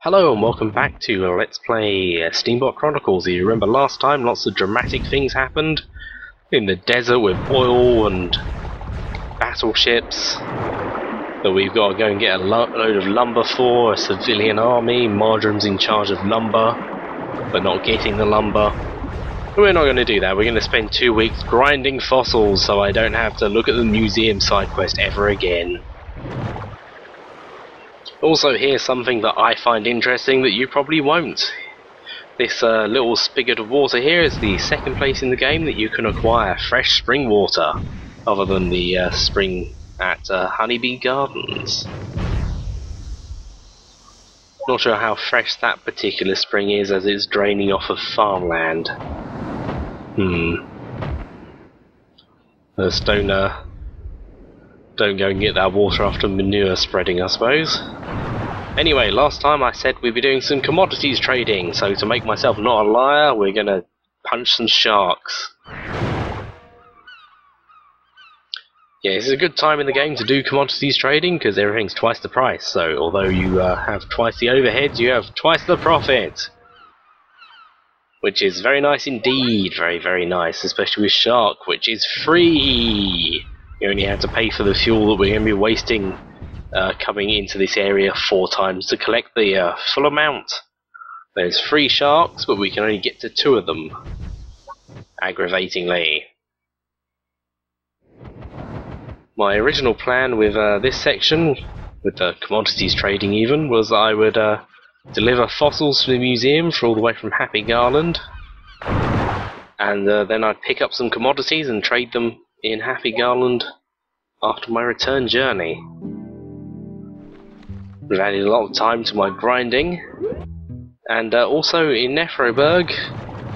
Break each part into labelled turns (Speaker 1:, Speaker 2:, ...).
Speaker 1: Hello and welcome back to Let's Play Steambot Chronicles. You remember last time lots of dramatic things happened in the desert with oil and battleships that we've got to go and get a load of lumber for, a civilian army. Marjorie's in charge of lumber but not getting the lumber. But we're not going to do that. We're going to spend 2 weeks grinding fossils so I don't have to look at the museum side quest ever again. Also, here's something that I find interesting that you probably won't. This little spigot of water here is the second place in the game that you can acquire fresh spring water, other than the spring at Honeybee Gardens. Not sure how fresh that particular spring is, as it's draining off of farmland. Just don't go and get that water after manure spreading, I suppose. Anyway, last time I said we'd be doing some commodities trading, so to make myself not a liar, we're gonna punch some sharks. Yeah, this is a good time in the game to do commodities trading, because everything's twice the price, so although you have twice the overheads, you have twice the profit. Which is very nice indeed, very, very nice, especially with shark, which is free! You only have to pay for the fuel that we're going to be wasting coming into this area 4 times to collect the full amount. There's 3 sharks, but we can only get to 2 of them. Aggravatingly. My original plan with this section, with the commodities trading even, was that I would deliver fossils to the museum for all the way from Happy Garland, and then I'd pick up some commodities and trade them in Happy Garland after my return journey. We've added a lot of time to my grinding, and also in Nephroburg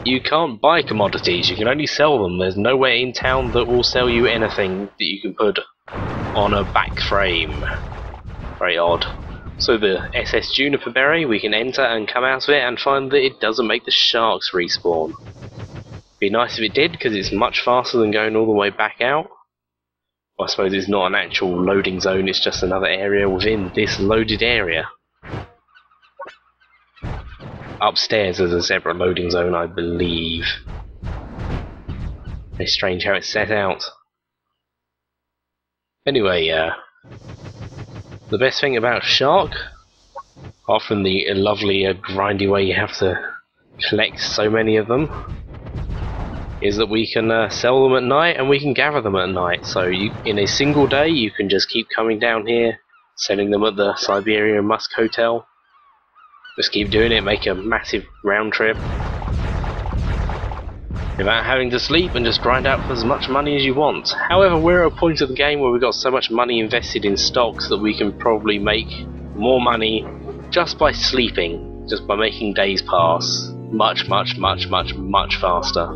Speaker 1: you can't buy commodities, you can only sell them. There's nowhere in town that will sell you anything that you can put on a back frame. Very odd. So the SS Juniper Berry, we can enter and come out of it and find that it doesn't make the sharks respawn. Be nice if it did, because it's much faster than going all the way back out. I suppose it's not an actual loading zone, it's just another area within this loaded area. Upstairs there's a separate loading zone, I believe. It's strange how it's set out. Anyway, the best thing about shark, apart from the lovely grindy way you have to collect so many of them, is that we can sell them at night and we can gather them at night. So in a single day you can just keep coming down here, selling them at the Siberian Musk Hotel. Just keep doing it, make a massive round trip without having to sleep, and just grind out for as much money as you want. However, we're at a point of the game where we've got so much money invested in stocks that we can probably make more money just by sleeping, just by making days pass much, much, much, much, much faster.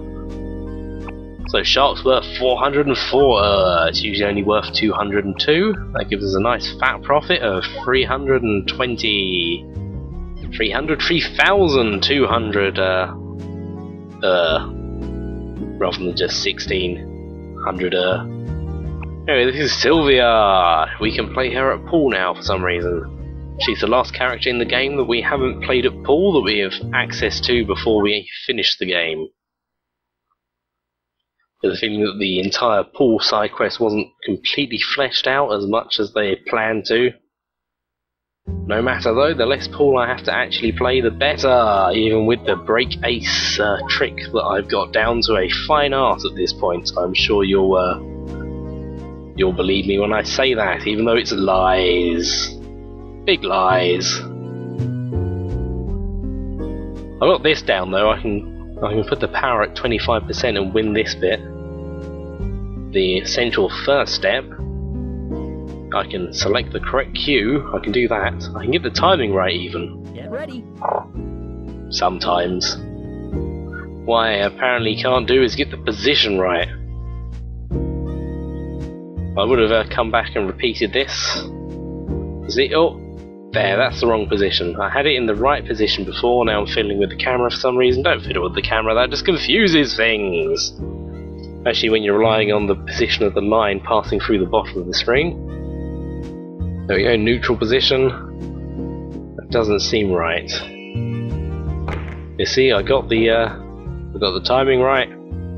Speaker 1: So shark's worth 404, it's usually only worth 202. That gives us a nice fat profit of 3,200 rather than just 1,600. Anyway, this is Sylvia. We can play her at pool now for some reason. She's the last character in the game that we haven't played at pool, that we have access to before we finish the game. There's a feeling that the entire pool side quest wasn't completely fleshed out as much as they had planned to. No matter though, the less pool I have to actually play, the better, even with the break ace trick that I've got down to a fine art at this point. I'm sure you'll believe me when I say that, even though it's lies. Big lies. I got this down though, I can put the power at 25% and win this bit. The essential first step, I can select the correct cue, I can do that. I can get the timing right even.
Speaker 2: Get ready.
Speaker 1: Sometimes. What I apparently can't do is get the position right. I would have come back and repeated this. Oh, there, that's the wrong position. I had it in the right position before, now I'm fiddling with the camera for some reason. Don't fiddle with the camera, that just confuses things. Especially when you're relying on the position of the line passing through the bottom of the screen. There we go, neutral position. doesn't seem right. You see, I got the timing right.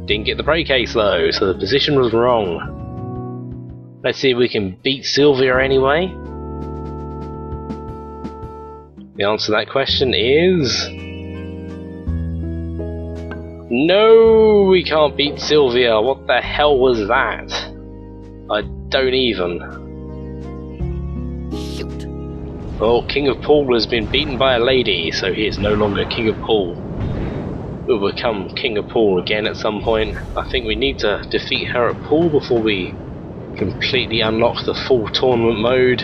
Speaker 1: Didn't get the brake ace though, so the position was wrong. Let's see if we can beat Sylvia anyway. The answer to that question is... no, we can't beat Sylvia. What the hell was that? I don't even.
Speaker 2: Shoot.
Speaker 1: Well, King of Pool has been beaten by a lady, so he is no longer King of Pool. We'll become King of Pool again at some point. I think we need to defeat her at Pool before we completely unlock the full tournament mode.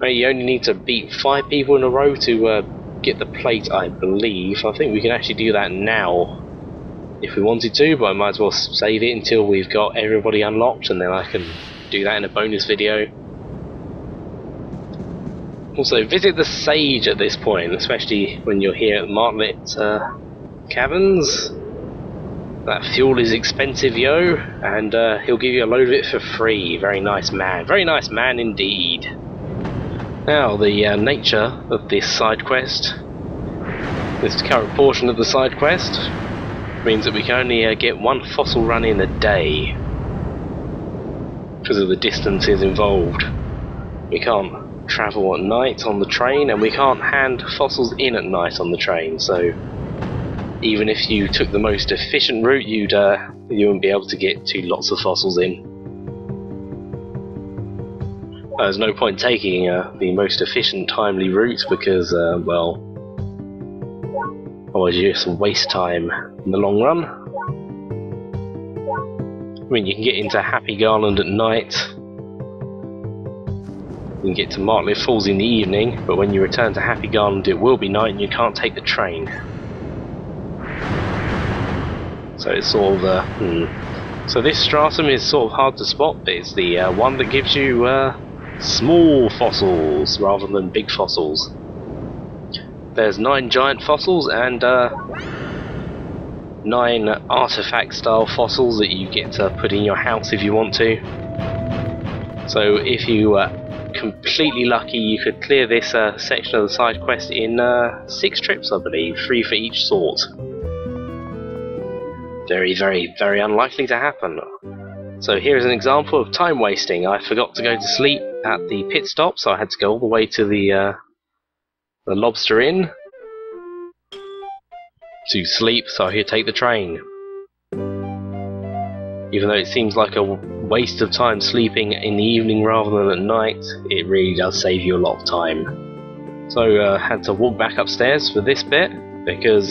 Speaker 1: You only need to beat 5 people in a row to get the plate, I believe. I think we can actually do that now if we wanted to, but I might as well save it until we've got everybody unlocked, and then I can do that in a bonus video. Also, visit the Sage at this point, especially when you're here at Martlet Caverns. That fuel is expensive, yo, and he'll give you a load of it for free. Very nice man indeed. Now, the nature of this side quest, this current portion of the side quest, means that we can only get 1 fossil run in a day because of the distances involved. We can't travel at night on the train, and we can't hand fossils in at night on the train, so even if you took the most efficient route, you wouldn't be able to get lots of fossils in. There's no point taking the most efficient, timely route because, well, otherwise you just waste time in the long run. I mean, you can get into Happy Garland at night, you can get to Martlet Falls in the evening, but when you return to Happy Garland it will be night and you can't take the train. So it's sort of, So this stratum is sort of hard to spot, but it's the one that gives you small fossils rather than big fossils. There's 9 giant fossils and 9 artifact style fossils that you get to put in your house if you want to. So if you completely lucky, you could clear this section of the side quest in 6 trips, I believe, 3 for each sort. Very, very, very unlikely to happen. So here is an example of time wasting. I forgot to go to sleep at the pit stop, so I had to go all the way to the Lobster Inn to sleep so I could take the train. Even though it seems like a waste of time sleeping in the evening rather than at night, it really does save you a lot of time. So I had to walk back upstairs for this bit because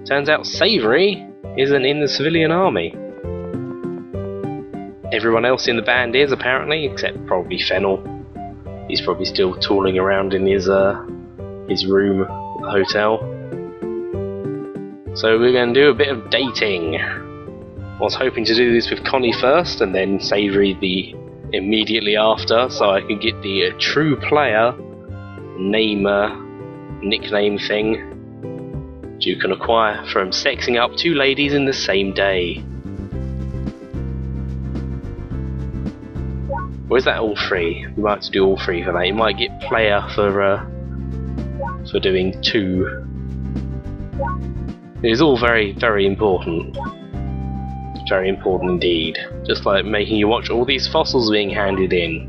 Speaker 1: turns out Savoury isn't in the civilian army. Everyone else in the band is, apparently, except probably Fennel. He's probably still tooling around in his room at the hotel. So we're going to do a bit of dating. I was hoping to do this with Connie first, and then Savoury immediately after, so I could get the true player nickname thing which you can acquire from sexing up 2 ladies in the same day. Or is that all 3? You might have to do all 3 for that. You might get player for doing 2. It is all very, very important. Very important indeed. Just like making you watch all these fossils being handed in.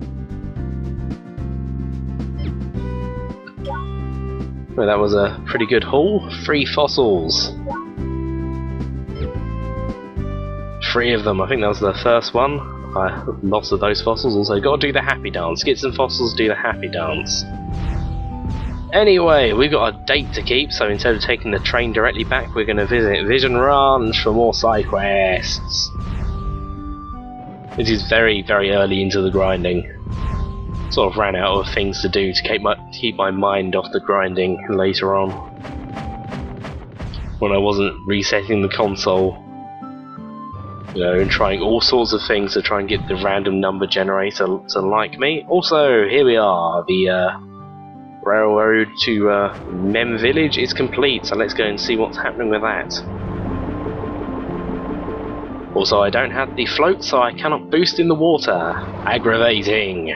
Speaker 1: Well, that was a pretty good haul. 3 fossils. 3 of them. I think that was the first one. Lots of those fossils. Also, got to do the happy dance. Get some fossils, do the happy dance. Anyway, we've got a date to keep, so instead of taking the train directly back, we're going to visit Vision Ranch for more side quests. This is very, very early into the grinding. Sort of ran out of things to do to keep my mind off the grinding later on, when I wasn't resetting the console. You know, and trying all sorts of things to try and get the random number generator to like me. Also, here we are, the railroad to Mem Village is complete, so let's go and see what's happening with that. Also, I don't have the float, so I cannot boost in the water. Aggravating.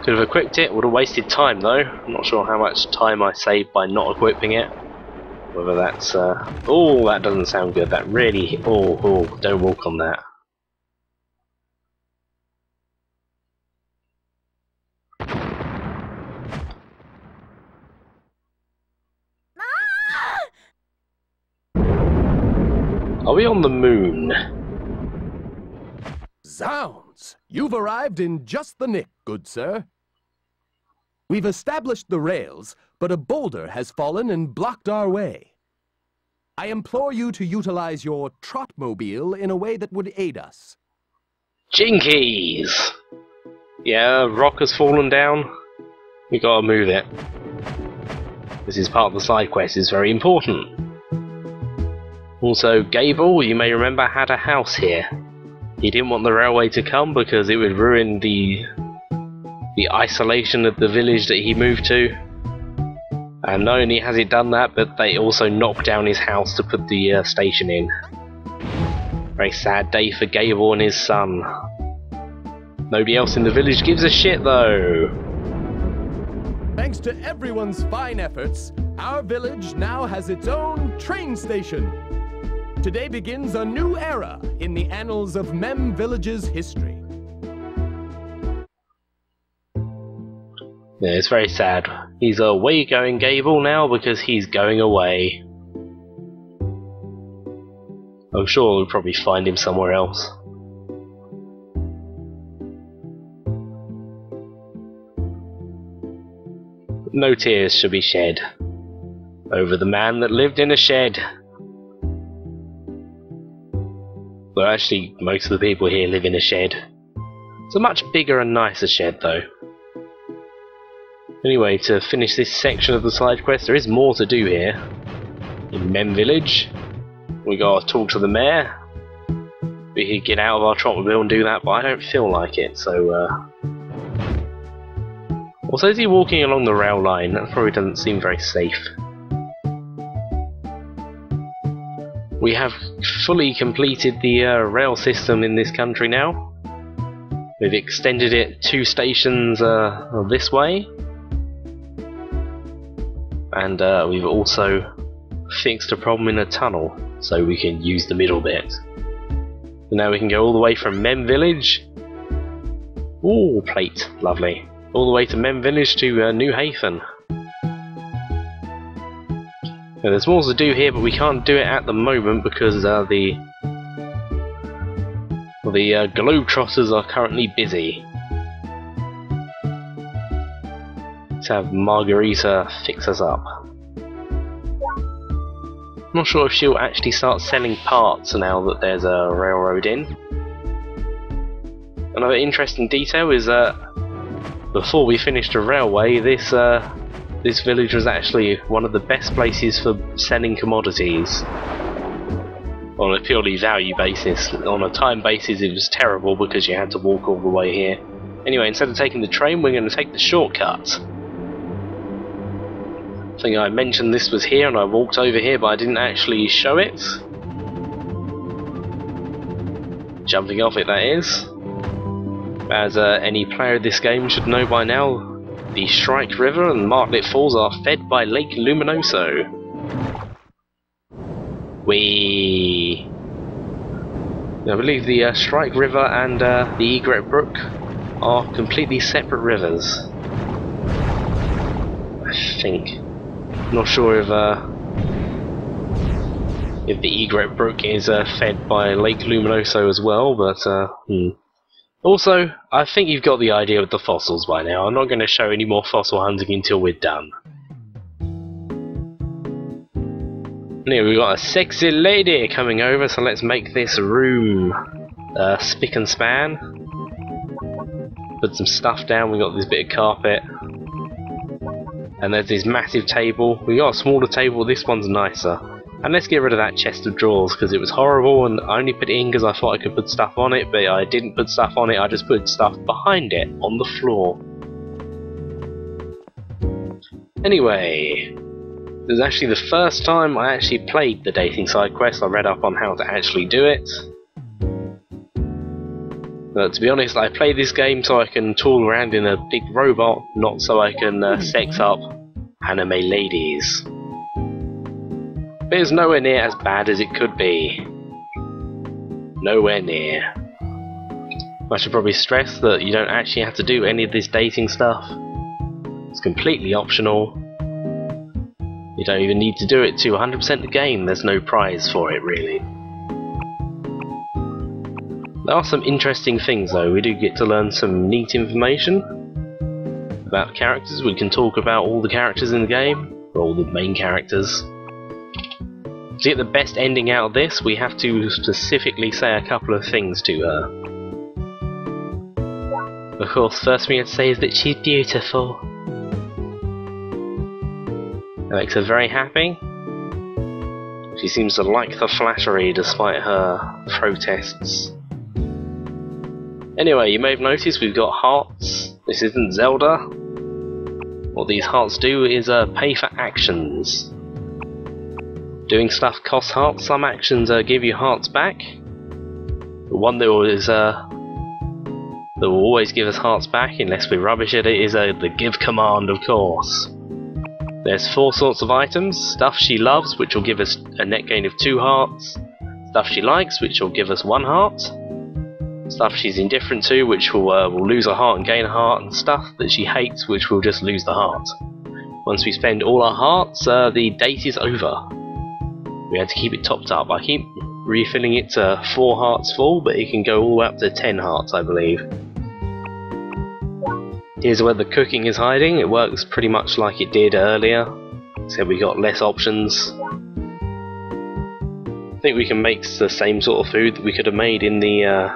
Speaker 1: Could have equipped it, would have wasted time though. I'm not sure how much time I saved by not equipping it. Whether that's... oh, that doesn't sound good. That really... oh, don't walk on that. Are we on the moon?
Speaker 2: Zounds! You've arrived in just the nick, good sir. We've established the rails, but a boulder has fallen and blocked our way. I implore you to utilize your trotmobile in a way that would aid us.
Speaker 1: Jinkies! Yeah, rock has fallen down. We gotta move it. This is part of the side quest, it's very important. Also, Gable, you may remember, had a house here. He didn't want the railway to come because it would ruin the isolation of the village that he moved to. And not only has it done that, but they also knocked down his house to put the station in. Very sad day for Gable and his son. Nobody else in the village gives a shit though.
Speaker 2: Thanks to everyone's fine efforts, our village now has its own train station. Today begins a new era in the annals of Mem Village's history.
Speaker 1: Yeah, it's very sad. He's away going Gable now because he's going away. I'm sure we'll probably find him somewhere else. No tears should be shed over the man that lived in a shed. Well, actually, most of the people here live in a shed. It's a much bigger and nicer shed, though. Anyway, to finish this section of the side quest, there is more to do here. In Mem Village. We gotta talk to the mayor. We could get out of our trotmobile and do that, but I don't feel like it, so Also, is he walking along the rail line? That probably doesn't seem very safe. We have fully completed the rail system in this country now. We've extended it 2 stations this way. And we've also fixed a problem in a tunnel, so we can use the middle bit. So now we can go all the way from Mem Village. Ooh, plate, lovely. All the way to Mem Village to New Haven. Now, there's more to do here, but we can't do it at the moment because the Globetrotters are currently busy. Let's have Margarita fix us up. I'm not sure if she'll actually start selling parts now that there's a railroad in. Another interesting detail is that before we finished the railway, this village was actually one of the best places for selling commodities. On a purely value basis. On a time basis it was terrible because you had to walk all the way here. Anyway, instead of taking the train, we're going to take the shortcut. I think I mentioned this was here and I walked over here, but I didn't actually show it. Jumping off it, that is. As any player of this game should know by now, the Shrike River and Martlet Falls are fed by Lake Luminoso. I believe the Shrike River and the Egret Brook are completely separate rivers. I think. I'm not sure if the Egret Brook is fed by Lake Luminoso as well, but Also, I think you've got the idea with the fossils by now. I'm not going to show any more fossil hunting until we're done. And here we've got a sexy lady coming over, so let's make this room spick and span. Put some stuff down, we got this bit of carpet. And there's this massive table. We got a smaller table, this one's nicer. And let's get rid of that chest of drawers because it was horrible and I only put it in because I thought I could put stuff on it, but I didn't put stuff on it, I just put stuff behind it, on the floor. Anyway, this is actually the first time I actually played the dating side quest. I read up on how to actually do it. To be honest, I play this game so I can tool around in a big robot, not so I can sex up anime ladies. But it's nowhere near as bad as it could be. Nowhere near. I should probably stress that you don't actually have to do any of this dating stuff. It's completely optional. You don't even need to do it to 100% the game, there's no prize for it really. There are some interesting things though, we do get to learn some neat information about characters. We can talk about all the characters in the game, or all the main characters. To get the best ending out of this, we have to specifically say a couple of things to her. Of course, first thing I'd say is that she's beautiful. That makes her very happy. She seems to like the flattery despite her protests. Anyway, you may have noticed we've got hearts. This isn't Zelda. What these hearts do is pay for actions. Doing stuff costs hearts. Some actions give you hearts back. The one that will always give us hearts back unless we're rubbish at it is the give command, of course. There's 4 sorts of items: stuff she loves, which will give us a net gain of 2 hearts, stuff she likes, which will give us 1 heart, stuff she's indifferent to, which will lose a heart and gain a heart, and stuff that she hates, which will just lose the heart. Once we spend all our hearts, the date is over. We had to keep it topped up. I keep refilling it to 4 hearts full, but it can go all the way up to 10 hearts, I believe. Here's where the cooking is hiding. It works pretty much like it did earlier, except we got less options. I think we can make the same sort of food that we could have made in the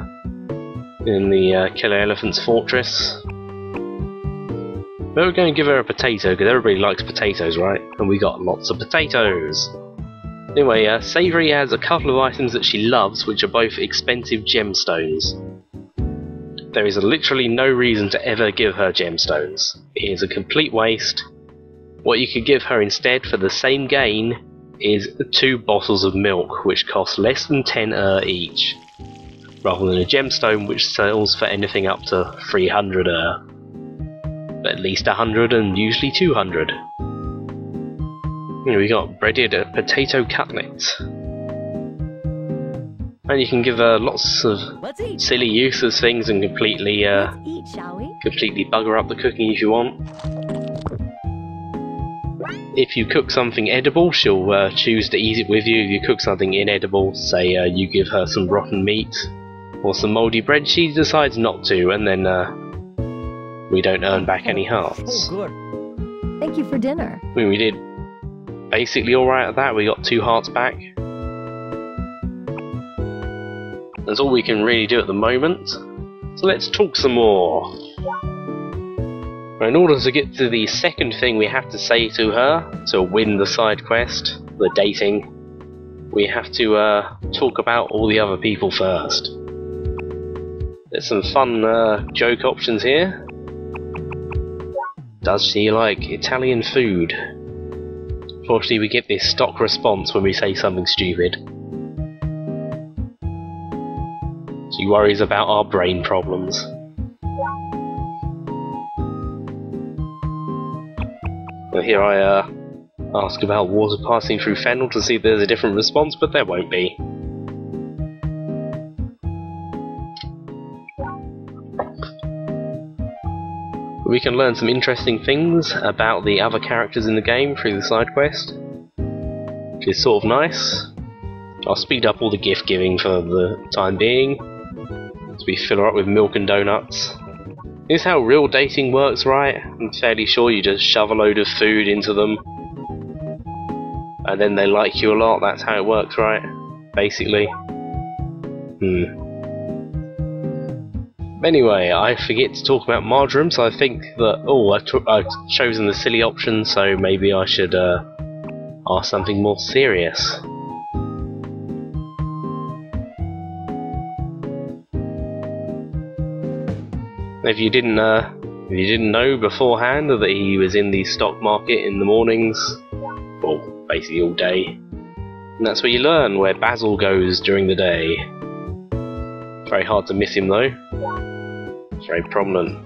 Speaker 1: Killer Elephant's Fortress. But we're going to give her a potato, because everybody likes potatoes, right? And we got lots of potatoes. Anyway, Savoury has a couple of items that she loves, which are both expensive gemstones. There is literally no reason to ever give her gemstones. It is a complete waste. What you could give her instead for the same gain is 2 bottles of milk, which cost less than 10 each, rather than a gemstone which sells for anything up to 300 but at least 100 and usually 200. We got breaded potato cutlets. And you can give her lots of silly useless things and completely completely bugger up the cooking if you want. If you cook something edible, she'll choose to eat it with you. If you cook something inedible, say you give her some rotten meat or some mouldy bread, she decides not to, and then we don't earn back any hearts.
Speaker 3: Oh, good. Thank you for dinner.
Speaker 1: I mean, we did basically alright at that. We got 2 hearts back. That's all we can really do at the moment. So let's talk some more. In order to get to the second thing we have to say to her, to win the side quest, the dating, we have to talk about all the other people first. There's some fun joke options here. Does she like Italian food? Unfortunately, we get this stock response when we say something stupid. She worries about our brain problems. Well, here I ask about water passing through fennel to see if there's a different response, but there won't be. We can learn some interesting things about the other characters in the game through the side quest, which is sort of nice. I'll speed up all the gift giving for the time being, as we fill her up with milk and donuts. This is how real dating works, right? I'm fairly sure you just shove a load of food into them, and then they like you a lot. That's how it works, right? Basically. Anyway, I forget to talk about marjoram, so I think that... Oh, I've chosen the silly option, so maybe I should ask something more serious. If you didn't know beforehand that he was in the stock market in the mornings, well, basically all day, and that's where you learn where Basil goes during the day. Very hard to miss him though. It's very prominent.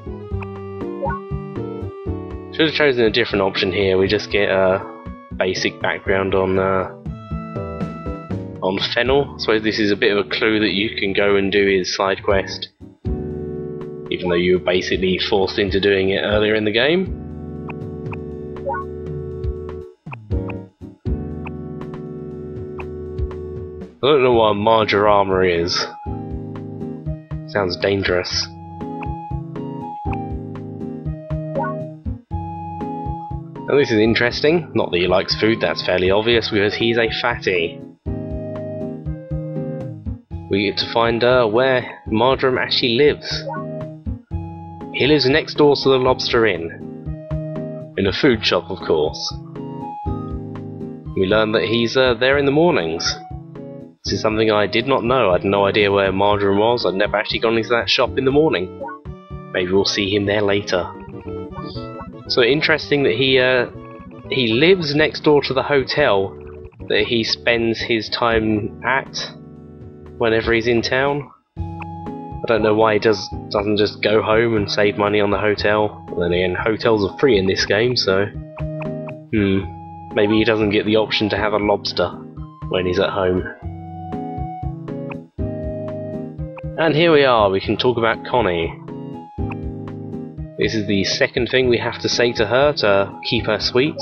Speaker 1: Should have chosen a different option here. We just get a basic background on Fennel. I suppose this is a bit of a clue that you can go and do his side quest, even though you were basically forced into doing it earlier in the game. I don't know what a Marger armor is. Sounds dangerous. And this is interesting. Not that he likes food, that's fairly obvious because he's a fatty. We get to find where Marjoram actually lives. He lives next door to the Lobster Inn. In a food shop, of course. We learn that he's there in the mornings. This is something I did not know. I had no idea where Marjoram was. I'd never actually gone into that shop in the morning. Maybe we'll see him there later. So interesting that he lives next door to the hotel that he spends his time at whenever he's in town. I don't know why he doesn't just go home and save money on the hotel. But then again, hotels are free in this game, so maybe he doesn't get the option to have a lobster when he's at home. And here we are, we can talk about Connie. This is the second thing we have to say to her to keep her sweet.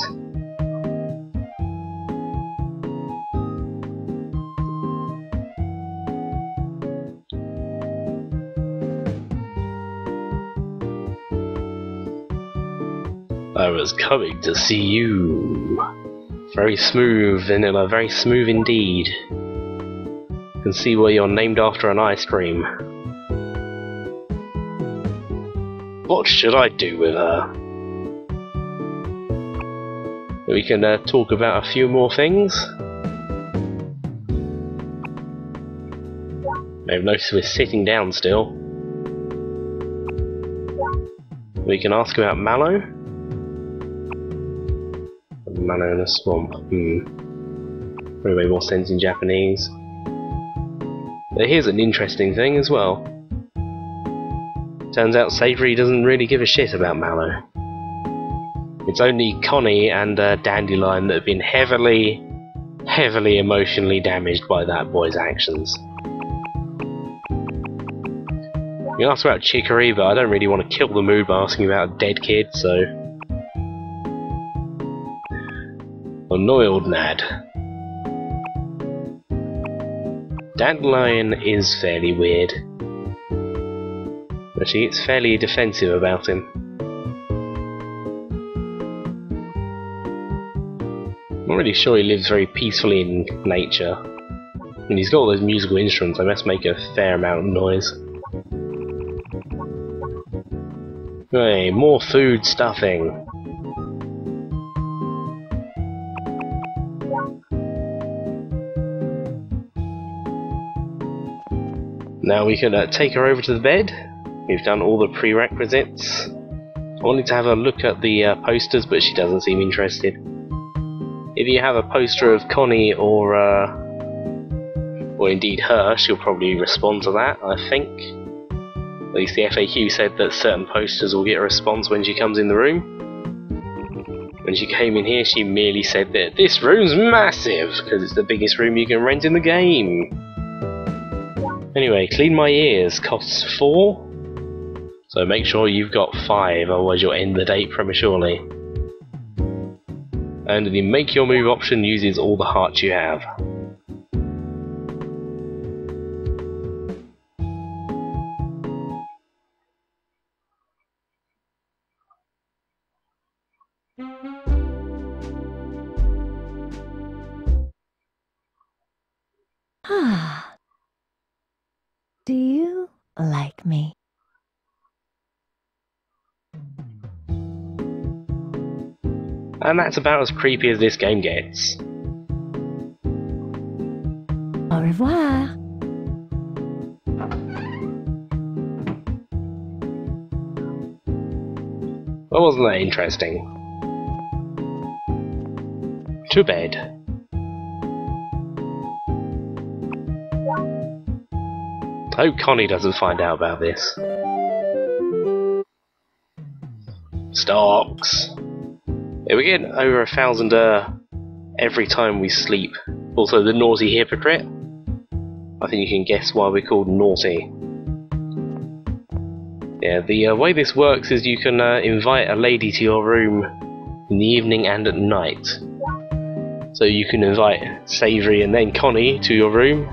Speaker 1: I was coming to see you. Very smooth, vanilla, very smooth indeed. You can see where you're named after an ice cream. What should I do with her? We can talk about a few more things. May have noticed we're sitting down still. We can ask about Mallow. Mallow in a swamp. Probably made more sense in Japanese. But here's an interesting thing as well. Turns out Savory doesn't really give a shit about Mallow. It's only Connie and Dandelion that have been heavily emotionally damaged by that boy's actions. You ask about Chicory, but I don't really want to kill the mood by asking about a dead kid, so... Annoyed Nad. Dandelion is fairly weird. But she gets fairly defensive about him. I'm not really sure he lives very peacefully in nature. I mean, he's got all those musical instruments, they must make a fair amount of noise. Hey, more food stuffing. Now we can take her over to the bed. We've done all the prerequisites. I wanted to have a look at the posters, but she doesn't seem interested. If you have a poster of Connie or indeed her, she'll probably respond to that, I think. At least the FAQ said that certain posters will get a response when she comes in the room. When she came in here, she merely said that this room's massive, because it's the biggest room you can rent in the game. Anyway, clean my ears costs 4. So make sure you've got 5, otherwise you'll end the date prematurely. And the make your move option uses all the hearts you have.
Speaker 3: Do you like me?
Speaker 1: And that's about as creepy as this game gets.
Speaker 3: Au revoir.
Speaker 1: Well, wasn't that interesting? To bed. I hope Connie doesn't find out about this. Stocks! Yeah, we get over 1,000 every time we sleep. Also, the naughty hypocrite. I think you can guess why we're called naughty. Yeah, the way this works is you can invite a lady to your room in the evening and at night. So you can invite Savoury and then Connie to your room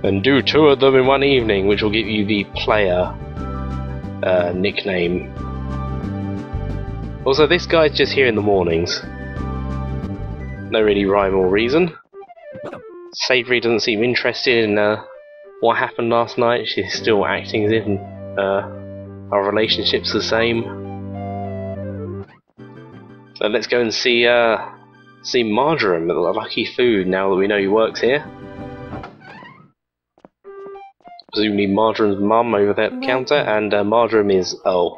Speaker 1: and do 2 of them in one evening, which will give you the player nickname. Also, this guy's just here in the mornings. No really rhyme or reason. Savoury doesn't seem interested in what happened last night. She's still acting as if our relationship's the same. So let's go and see Marjoram, the lucky food, now that we know he works here. Presumably Marjoram's mum over there at the counter, and Marjoram is... oh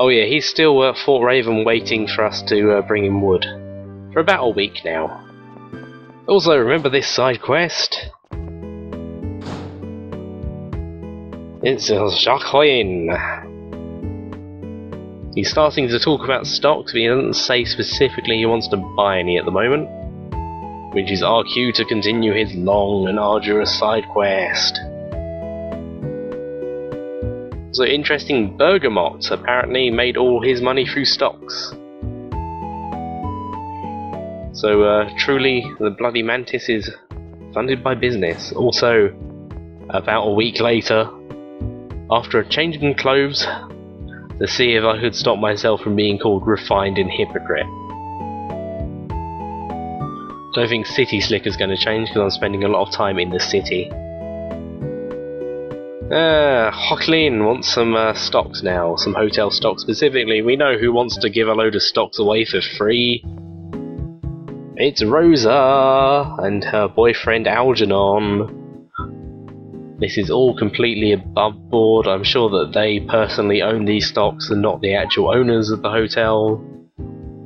Speaker 1: yeah, he's still at Fort Raven waiting for us to bring him wood. For about a week now. Also, remember this side quest? It's Jacqueline. He's starting to talk about stocks, but he doesn't say specifically he wants to buy any at the moment. Which is our cue to continue his long and arduous side quest. So interesting, Bergamot apparently made all his money through stocks. So truly, the Bloody Mantis is funded by business. Also, about a week later, after a change in clothes, to see if I could stop myself from being called refined and hypocrite. Don't think City Slicker's going to change because I'm spending a lot of time in the city. Jacqueline wants some stocks now, some hotel stocks specifically. We know who wants to give a load of stocks away for free. It's Rosa and her boyfriend Algernon. This is all completely above board. I'm sure that they personally own these stocks and not the actual owners of the hotel.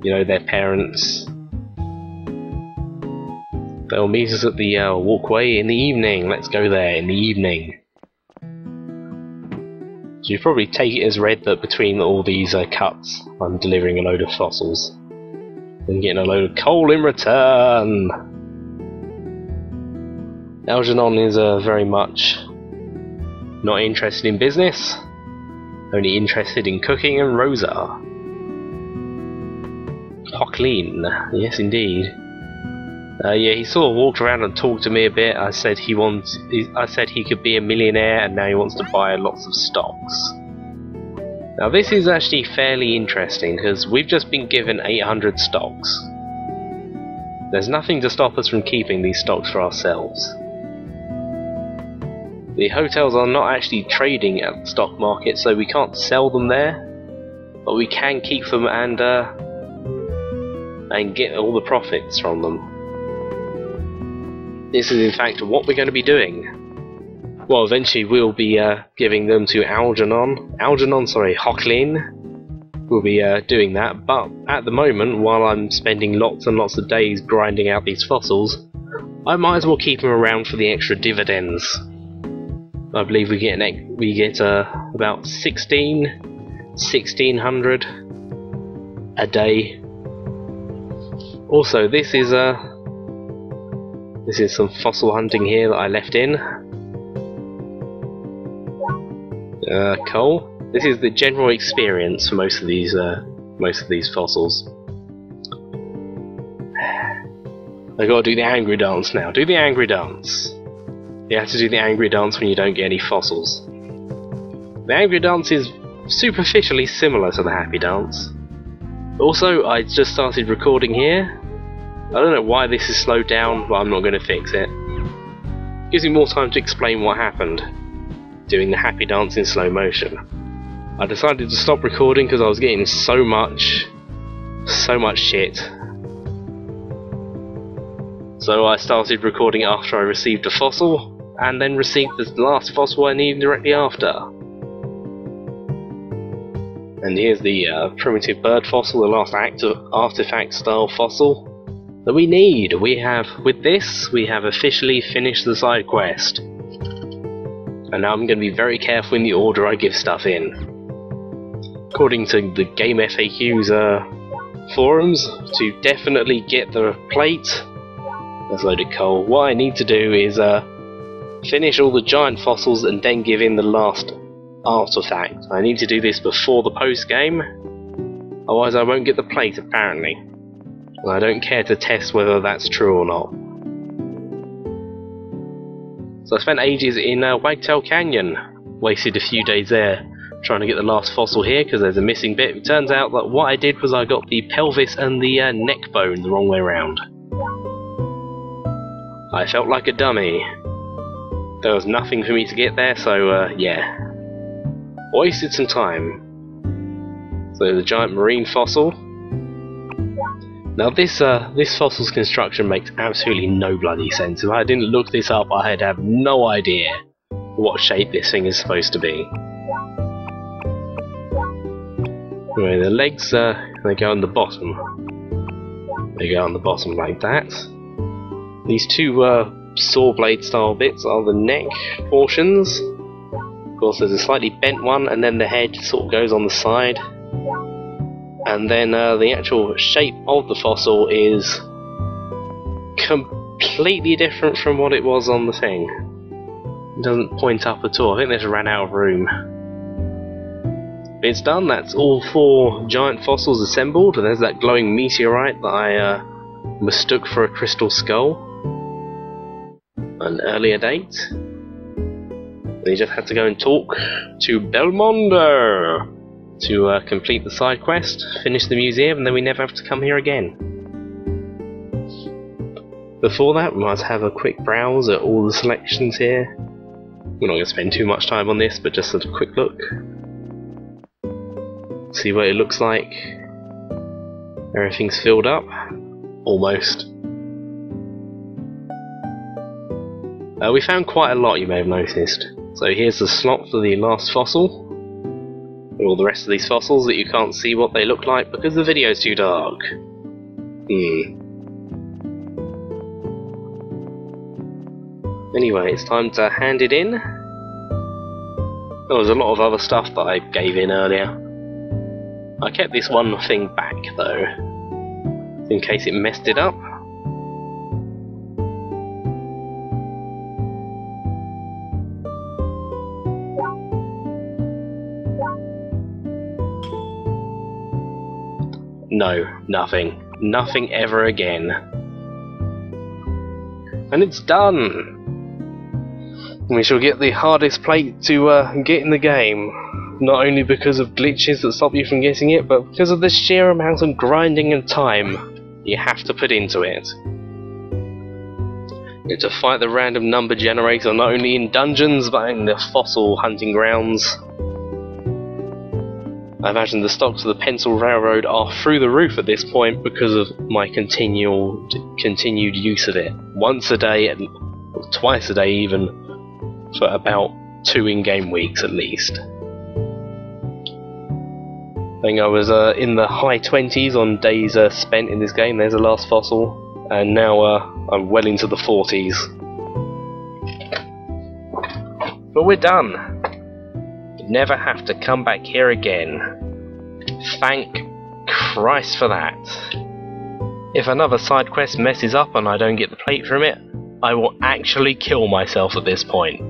Speaker 1: You know, their parents. They'll meet us at the walkway in the evening. Let's go there in the evening. So you probably take it as read that between all these cuts, I'm delivering a load of fossils. And getting a load of coal in return! Algernon is very much not interested in business, only interested in cooking and Rosa. Jacqueline, yes indeed. Yeah, he sort of walked around and talked to me a bit. I said he could be a millionaire, and now he wants to buy lots of stocks. Now this is actually fairly interesting, because we've just been given 800 stocks. There's nothing to stop us from keeping these stocks for ourselves. The hotels are not actually trading at the stock market, so we can't sell them there, but we can keep them and get all the profits from them. This is in fact what we're going to be doing. Well, eventually we'll be giving them to Jacqueline. We'll be doing that, but at the moment, while I'm spending lots and lots of days grinding out these fossils, I might as well keep them around for the extra dividends. I believe we get about 1600 a day. Also, this is some fossil hunting here that I left in. Coal. This is the general experience for most of these fossils. I gotta do the angry dance now. Do the angry dance. You have to do the angry dance when you don't get any fossils. The angry dance is superficially similar to the happy dance. Also, I just started recording here. I don't know why this is slowed down, but I'm not going to fix it. Gives me more time to explain what happened, doing the happy dance in slow motion. I decided to stop recording because I was getting so much shit. So I started recording after I received a fossil, and then received the last fossil I needed directly after. And here's the primitive bird fossil, the last artifact style fossil that we need. With this, we have officially finished the side quest. And now I'm going to be very careful in the order I give stuff in. According to the Game FAQ's forums, to definitely get the plate, there's loaded coal, what I need to do is finish all the giant fossils and then give in the last artifact. I need to do this before the post game, otherwise I won't get the plate apparently. And I don't care to test whether that's true or not. So I spent ages in Wagtail Canyon, wasted a few days there trying to get the last fossil here because there's a missing bit. It turns out that what I did was I got the pelvis and the neck bone the wrong way around. I felt like a dummy. There was nothing for me to get there, so yeah. Wasted some time. So the giant marine fossil. Now this fossil's construction makes absolutely no bloody sense. If I didn't look this up, I'd have no idea what shape this thing is supposed to be. Anyway, the legs, they go on the bottom. They go on the bottom like that. These two saw blade style bits are the neck portions. Of course there's a slightly bent one, and then the head sort of goes on the side. And then the actual shape of the fossil is completely different from what it was on the thing. It doesn't point up at all. I think they just ran out of room. It's done. That's all 4 giant fossils assembled. And there's that glowing meteorite that I mistook for a crystal skull. An earlier date. We just had to go and talk to Belmondo to complete the side quest, finish the museum, and then we never have to come here again. Before that, we might have a quick browse at all the selections here. We're not going to spend too much time on this, but just a quick look. See what it looks like. Everything's filled up. Almost. We found quite a lot, you may have noticed. So here's the slot for the last fossil. All the rest of these fossils that you can't see what they look like because the video's too dark. Anyway, it's time to hand it in. There was a lot of other stuff that I gave in earlier. I kept this one thing back though, in case it messed it up. No, nothing. Nothing ever again. And it's done! We shall get the hardest plate to get in the game. Not only because of glitches that stop you from getting it, but because of the sheer amount of grinding and time you have to put into it. You have to fight the random number generator not only in dungeons, but in the fossil hunting grounds. I imagine the stocks of the Pencil Railroad are through the roof at this point because of my continued use of it. Once a day, or twice a day even, for about 2 in-game weeks at least. I think I was in the high 20s on days spent in this game. There's the last fossil, and now I'm well into the 40s. But we're done. Never have to come back here again. Thank Christ for that. If another side quest messes up and I don't get the plate from it, I will actually kill myself at this point.